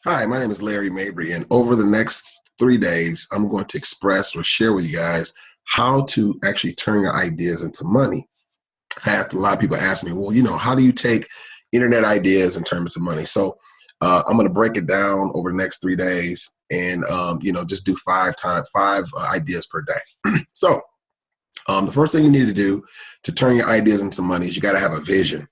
Hi, my name is Larry Mabry, and over the next 3 days, I'm going to express or share with you guys how to actually turn your ideas into money. I've had a lot of people ask me, well, how do you take internet ideas and turn them into money? So I'm going to break it down over the next 3 days and, just do five ideas per day. So the first thing you need to do to turn your ideas into money is you got to have a vision.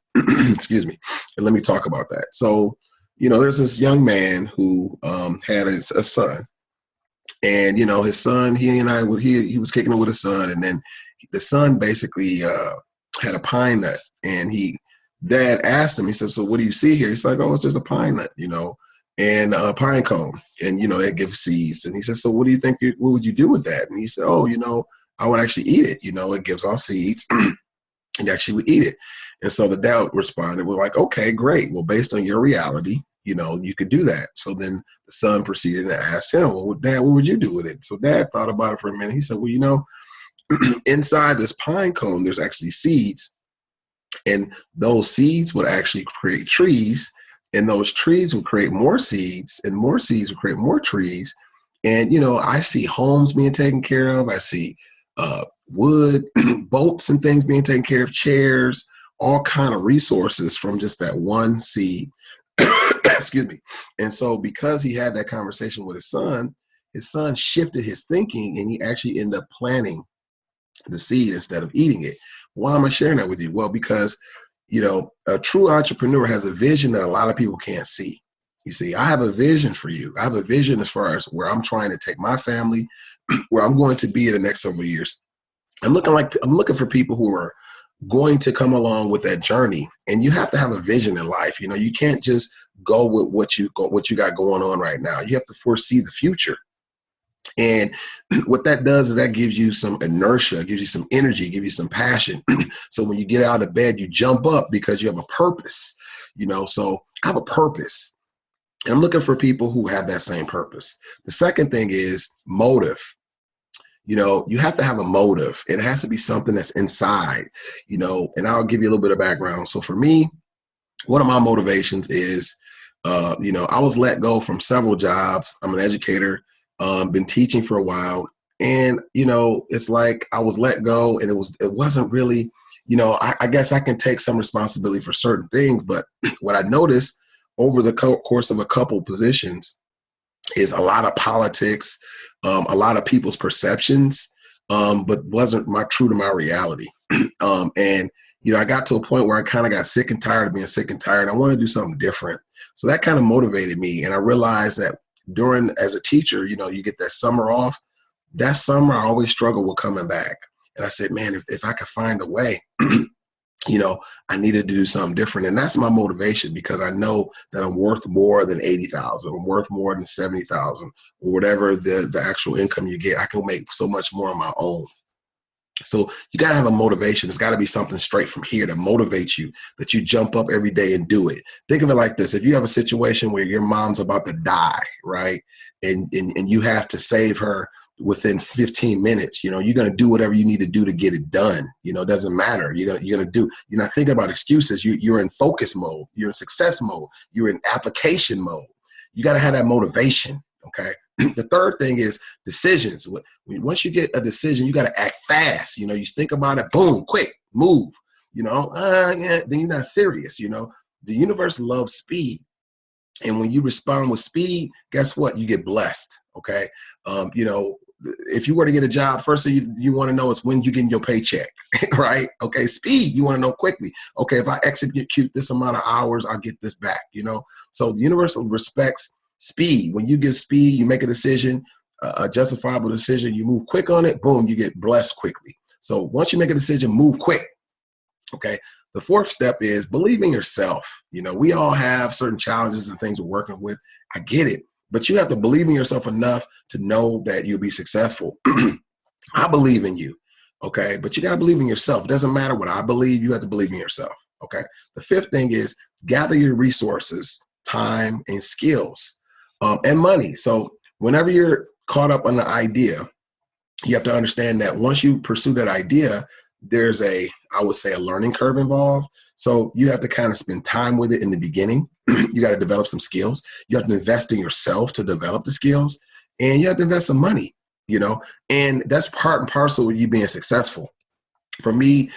Excuse me. And let me talk about that. So, there's this young man who had a son, and his son, he was kicking it with his son, and then the son basically had a pine nut, and dad asked him. He said, "So what do you see here?" He's like, "Oh, it's just a pine nut, and a pine cone, and they give seeds." And he said, "So what do you think? What would you do with that?" And he said, "Oh, I would actually eat it. It gives off seeds, and actually would eat it." And so the dad responded, "We're like, okay, great. Well, based on your reality, you could do that." So then the son proceeded to ask him, "Well, Dad, what would you do with it?" So Dad thought about it for a minute. He said, "Well, inside this pine cone, there's actually seeds, and those seeds would actually create trees, and those trees would create more seeds, and more seeds would create more trees. And I see homes being taken care of. I see wood, boats, and things being taken care of, chairs, all kind of resources from just that one seed." Excuse me. And so because he had that conversation with his son shifted his thinking, and he actually ended up planting the seed instead of eating it. Why am I sharing that with you? Well, because a true entrepreneur has a vision that a lot of people can't see. You see, I have a vision for you. I have a vision as far as where I'm trying to take my family, where I'm going to be in the next several years. I'm looking for people who are going to come along with that journey, and you have to have a vision in life. You can't just go with what you got going on right now. You have to foresee the future. And what that does is that gives you some inertia, gives you some energy, gives you some passion. So when you get out of bed, you jump up because you have a purpose. So I have a purpose. And I'm looking for people who have that same purpose. The second thing is motive. You have to have a motive. It has to be something that's inside, and I'll give you a little bit of background. So for me, one of my motivations is, I was let go from several jobs. I'm an educator, been teaching for a while. And, it's like I was let go, and it wasn't really, I guess I can take some responsibility for certain things. But what I noticed over the course of a couple positions is a lot of politics, a lot of people's perceptions, but wasn't true to my reality. And I got to a point where I kind of got sick and tired of being sick and tired. I want to do something different. So that kind of motivated me. And I realized that as a teacher, you get that summer off. That summer, I always struggle with coming back. And I said, man, if I could find a way, I needed to do something different. And that's my motivation, because I know that I'm worth more than 80,000. I'm worth more than 70,000, or whatever the actual income you get. I can make so much more on my own. So you got to have a motivation. It's got to be something straight from here to motivate you, that you jump up every day and do it. Think of it like this. If you have a situation where your mom's about to die, right? And you have to save her within 15 minutes, you're going to do whatever you need to do to get it done. It doesn't matter. You're not thinking about excuses. You're in focus mode. You're in success mode. You're in application mode. You got to have that motivation. Okay. The third thing is decisions. Once you get a decision, you got to act fast. You think about it, boom, quick, move. Yeah, then you're not serious. The universe loves speed. And when you respond with speed, guess what? You get blessed. Okay. If you were to get a job, first thing you want to know is when you get your paycheck, right? Okay. Speed, you want to know quickly. Okay. If I execute this amount of hours, I'll get this back, So the universe respects speed. When you give speed, you make a decision, a justifiable decision, you move quick on it, boom, you get blessed quickly. So once you make a decision, move quick. Okay. The fourth step is believe in yourself. We all have certain challenges and things we're working with. I get it. But you have to believe in yourself enough to know that you'll be successful. I believe in you. Okay. But you got to believe in yourself. It doesn't matter what I believe. You have to believe in yourself. Okay. The fifth thing is gather your resources, time, and skills, and money. So whenever you're caught up on the idea, you have to understand that once you pursue that idea, there's I would say, a learning curve involved. So you have to kind of spend time with it in the beginning. You got to develop some skills. You have to invest in yourself to develop the skills, and you have to invest some money, and that's part and parcel of you being successful. For me,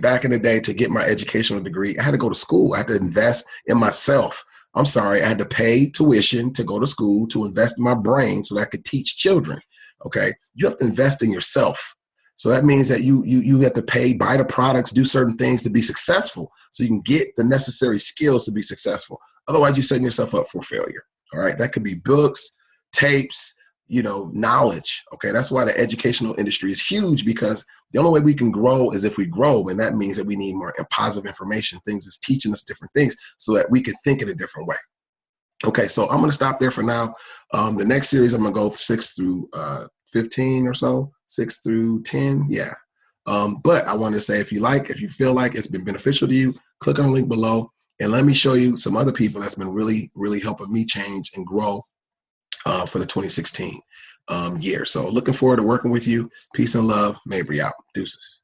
back in the day, to get my educational degree, I had to go to school. I had to invest in myself. I'm sorry, I had to pay tuition to go to school, to invest in my brain so that I could teach children. Okay, you have to invest in yourself. So that means that you have to pay, buy the products, do certain things to be successful, so you can get the necessary skills to be successful. Otherwise, you're setting yourself up for failure. All right, that could be books, tapes, knowledge. Okay, that's why the educational industry is huge, because the only way we can grow is if we grow, and that means that we need more positive information, things that's teaching us different things, so that we can think in a different way. Okay, so I'm going to stop there for now. The next series, I'm going to go 6 through 15 or so, 6 through 10. Yeah. But I want to say, if you feel like it's been beneficial to you, click on the link below and let me show you some other people that's been really, really helping me change and grow for the 2016 year. So looking forward to working with you. Peace and love. Mabry out. Deuces.